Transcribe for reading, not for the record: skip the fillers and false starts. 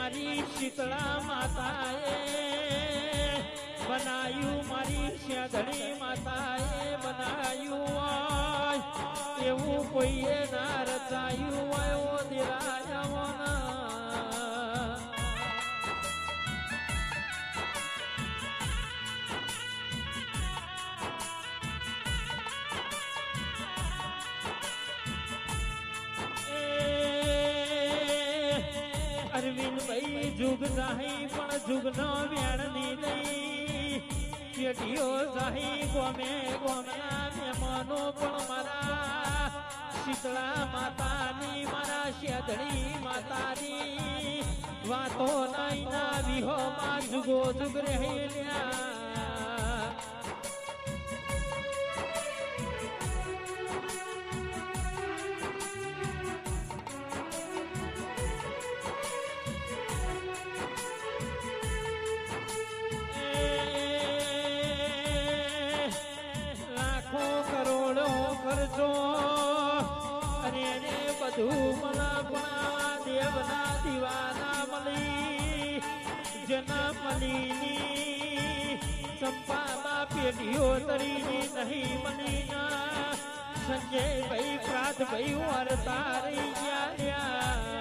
મારી શીતળા માતાએ બનાયું, મારી શ્યાધણી માતાએ બનાયું, એવું કોઈએ ના રચાયું હોય ઓ દિરાજવાના. અરવિંદભાઈ જુગ જાહી પણ જુગનો વ્યાણની નહીં, પેઢીઓ જાહી ગોમે ગોમના મહેમાનો પણ મારા શીતળા માતાની, મારા શ્યાધણી માતાની વાતો નાઈના વિહોમાં જુગો જુગ રહેલ્યા. કરજો અને એને બધું મળા દેવના દીવાના મળી, જેના મલીની ચંપામાં પેઢીઓ તરીની નહીં મલીના સંજયભાઈ પ્રાતભાઈ વારતા રહી ગયા.